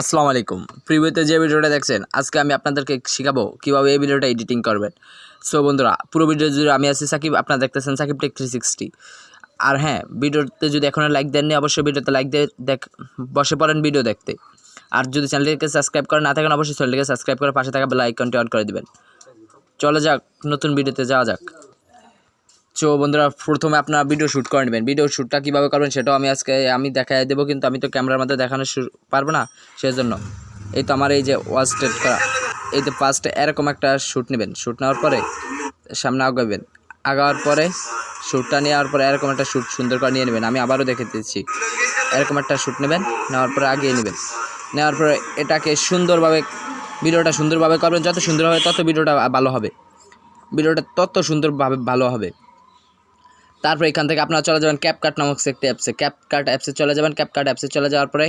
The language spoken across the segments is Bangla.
আসসালামু আলাইকুম। প্রিভিউতে যে ভিডিওটা দেখছেন আজকে আমি আপনাদেরকে শেখাবো কিভাবে এই ভিডিওটা এডিটিং করবেন। সো বন্ধুরা, পুরো ভিডিও জুড়ে আমি আছি সাকিব, আপনারা দেখতেছেন সাকিব টেক 360। আর হ্যাঁ, ভিডিওতে যদি এখনো লাইক দেননি অবশ্যই ভিডিওতে লাইক দিয়ে বসে পড়েন ভিডিও দেখতে। আর যদি চ্যানেলটিকে সাবস্ক্রাইব করে না থাকেন অবশ্যই চ্যানেলটিকে সাবস্ক্রাইব করে পাশে থাকা বেল আইকনটি অন করে দিবেন। চলে যাক, নতুন ভিডিওতে যাওয়া যাক। সো বন্ধুরা, প্রথমে আপনারা ভিডিও শ্যুট করে নেবেন। ভিডিও শ্যুটটা কীভাবে করবেন সেটাও আমি দেখাই দেবো, কিন্তু আমি তো ক্যামেরার মধ্যে দেখানো পারবো না, সেই জন্য এই তো আমার এই যে ওয়াল স্ট্রেট করা, এই তো ফার্স্টে এরকম একটা শ্যুট নেবেন। শ্যুট নেওয়ার পরে সামনে আগাবেন, আগাওয়ার পরে শ্যুটটা নেওয়ার পরে এরকম একটা শ্যুট সুন্দর করে নিয়ে নেবেন। আমি আবারও দেখে দিচ্ছি, এরকম একটা শ্যুট নেবেন, নেওয়ার পরে আগিয়ে নেবেন। নেওয়ার পরে এটাকে সুন্দরভাবে, ভিডিওটা সুন্দরভাবে করবেন। যত সুন্দর হবে তত ভিডিওটা ভালো হবে, ভিডিওটা তত সুন্দরভাবে ভালো হবে। তারপর এখান থেকে আপনারা চলে যাবেন ক্যাপকাট নামক একটি অ্যাপসে। ক্যাপকাট অ্যাপসে চলে যাবেন। ক্যাপকাট অ্যাপসে চলে যাওয়ার পরে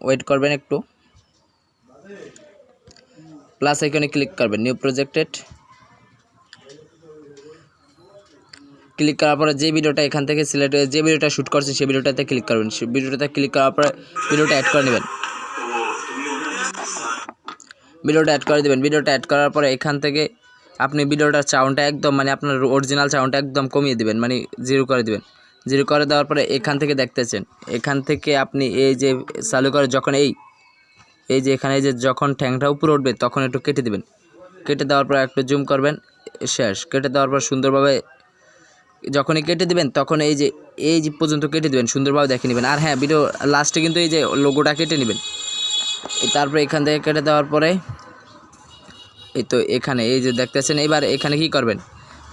ওয়েট করবেন একটু, প্লাস আইকনে ক্লিক করবেন, নিউ প্রজেক্টেড ক্লিক করার পরে যে ভিডিওটা এখান থেকে সিলেক্ট হয়ে যে ভিডিওটা শ্যুট করছেন সেই ভিডিওটাতে ক্লিক করবেন। সেই ভিডিওটাতে ক্লিক করার পরে ভিডিওটা অ্যাড করে নেবেন। ভিডিওটা অ্যাড করে দেবেন। ভিডিওটা অ্যাড করার পরে এখান থেকে আপনি ভিডিওটার সাউন্ডটা একদম আপনার অরিজিনাল সাউন্ডটা একদম কমিয়ে দেবেন, জিরো করে দেবেন। জিরো করে দেওয়ার পরে এখান থেকে দেখতেছেন, এখান থেকে আপনি এই যে চালু করে যখন এই যে এখানে যে যখন ঠ্যাংটা উপরে উঠবে তখন একটু কেটে দেবেন। কেটে দেওয়ার পর একটু জুম করবেন, শেষ। কেটে দেওয়ার পর সুন্দরভাবে যখনই কেটে দেবেন তখন এই যে পর্যন্ত কেটে দেবেন, সুন্দরভাবে দেখে নেবেন। আর হ্যাঁ, ভিডিও লাস্টে কিন্তু এই যে লোগোটা কেটে নেবেন। তারপরে এখান থেকে কেটে দেওয়ার পরে এই তো এখানে এই যে দেখতেছেন, এবার এখানে কি করবেন,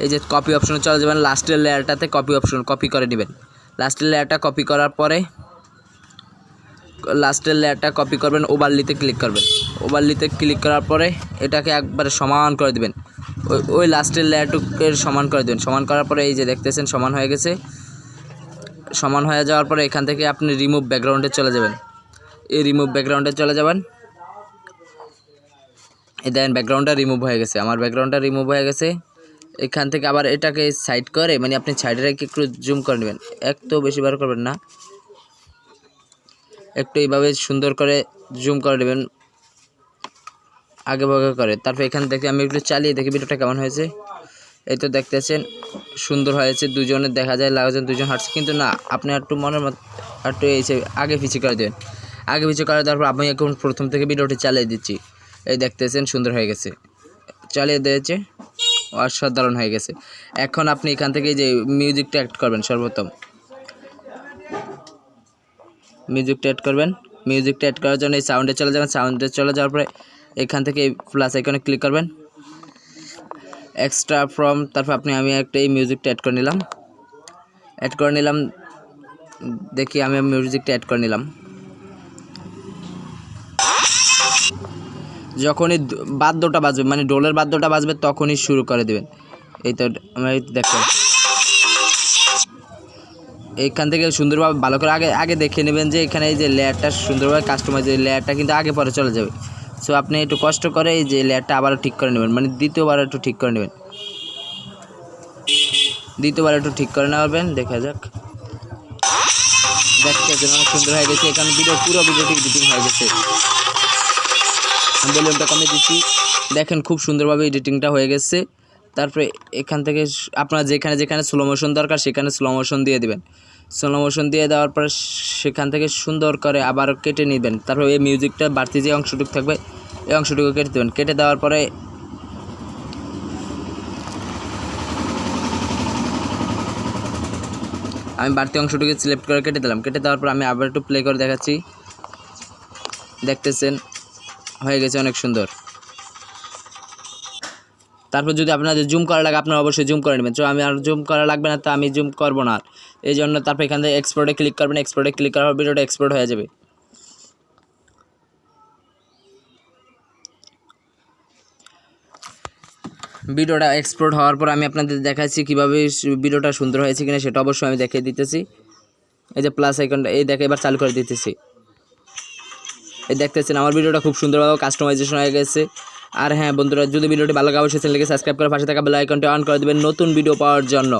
এই যে কপি অপশনে চলে যাবেন। লাস্টের লেয়ারটাতে কপি করে নেবেন। লাস্টের লেয়ারটা কপি করার পরে লাস্টের লেয়ারটা কপি করবেন, ওভারলিতে ক্লিক করবেন। ওভারলিতে ক্লিক করার পরে এটাকে একবারে সমান করে দেবেন, ওই লাস্টের লেয়ারটুকে সমান করে দেবেন। সমান করার পরে এই যে দেখতেছেন সমান হয়ে গেছে। সমান হয়ে যাওয়ার পরে এখান থেকে আপনি রিমুভ ব্যাকগ্রাউন্ডে চলে যাবেন। এই রিমুভ ব্যাকগ্রাউন্ডে চলে যাবেন। এই দেখেন ব্যাকগ্রাউন্ডটা রিমুভ হয়ে গেছে, আমার ব্যাকগ্রাউন্ডটা রিমুভ হয়ে গেছে। এখান থেকে আবার এটাকে সাইড করে আপনি সাইডে রেখে একটু জুম করে নেবেন, একটু বেশি বার করবেন না, একটু এইভাবে সুন্দর করে জুম করে নেবেন আগে ভাগে করে। তারপর এখান থেকে আমি একটু চালিয়ে দেখি ভিডিওটা কেমন হয়েছে। এই তো দেখতেছেন সুন্দর হয়েছে, দুজনে দেখা যায় লাগছেন দুজন হাঁটছে, কিন্তু না, আপনি একটু মনের মতো একটু এই আগে পিছিয়ে করে দেবেন। আগে পিছিয়ে করে দেওয়ার পর আমি এখন প্রথম থেকে ভিডিওটি চালিয়ে দিচ্ছি। এই দেখতেছেন সুন্দর হয়ে গেছে, চালিয়ে দিয়েছে, অসাধারণ হয়ে গেছে। এখন আপনি এখান থেকে যে মিউজিকটা অ্যাড করবেন, সর্বপ্রথম মিউজিকটা অ্যাড করবেন। মিউজিকটা অ্যাড করার জন্য এই সাউন্ডে চলে যাবেন। সাউন্ডে চলে যাওয়ার পরে এখান থেকে প্লাস আইকনে ক্লিক করবেন, এক্সট্রা ফ্রম। তারপর আমি একটা এই মিউজিকটা অ্যাড করে নিলাম। দেখি আমি মিউজিকটা অ্যাড করে নিলাম। যখনই বাদ্যটা বাজবে, ডোলের বাদ্যটা বাজবে তখনই শুরু করে দেবেন। এই তো আমরা দেখেন এইখান থেকে সুন্দরভাবে ভালো করে আগে দেখে নেবেন যে এখানে এই যে লেয়ারটা সুন্দরভাবে কাস্টমাইজ, এই লেয়ারটা কিন্তু আগে পরে চলে যাবে। সো আপনি একটু কষ্ট করে এই যে লেয়ারটা আবারও ঠিক করে নেবেন, দ্বিতীয়বার একটু ঠিক করে নেবেন। দ্বিতীয়বার একটু ঠিক করে নেবেন। দেখা যাক, দেখতে অনেক সুন্দর হয়ে গেছে। এখানে পুরো ভিডিওটি এডিটিং হয়ে গেছে। ভলিউমটা কমিয়ে দিচ্ছি, দেখেন খুব সুন্দরভাবে এডিটিংটা হয়ে গেছে। তারপরে এখান থেকে আপনারা যেখানে স্লো মোশন দরকার সেখানে স্লো মোশন দিয়ে দেবেন। স্লো মোশন দিয়ে দেওয়ার পরে সেখান থেকে সুন্দর করে আবার কেটে নেবেন। তারপরে এই মিউজিকটা বাড়তি যে অংশটুকু থাকবে এই অংশটুকু কেটে দেবেন। কেটে দেওয়ার পরে আমি বাড়তি অংশটুকু সিলেক্ট করে কেটে দিলাম। কেটে দেওয়ার পর আমি আবার একটু প্লে করে দেখাচ্ছি, দেখতেছেন হয়ে গেছে অনেক সুন্দর। তারপর যদি আপনাদের জুম করা লাগে আপনারা অবশ্যই জুম করে নেবেন। তো আমি আর জুম করা লাগবে না, তো আমি জুম করব না এই জন্য। তারপর এখান থেকে এক্সপোর্টে ক্লিক করবেন। এক্সপোর্টে ক্লিক করার পর ভিডিওটা এক্সপোর্ট হয়ে যাবে। ভিডিওটা এক্সপোর্ট হওয়ার পর আমি আপনাদের দেখাচ্ছি কীভাবে ভিডিওটা সুন্দর হয়েছে কিনা, সেটা অবশ্যই আমি দেখিয়ে দিতেছি। এই যে প্লাস আইকনটা এই দেখে এবার চালু করে দিতেছি। এই দেখতেছেন আমার ভিডিওটা খুব সুন্দরভাবে কাস্টমাইজেশন হয়ে গেছে। আর হ্যাঁ বন্ধুরা, যদি ভিডিওটি ভালো লাগে অবশ্যই চ্যানেলকে সাবস্ক্রাইব করে পাশে থাকা বেল আইকনটি অন করে দেবেন নতুন ভিডিও পাওয়ার জন্য।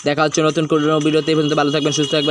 দেখা হচ্ছে নতুন কোনো ভিডিওতে। এই পর্যন্ত ভালো থাকবেন, সুস্থ থাকবেন।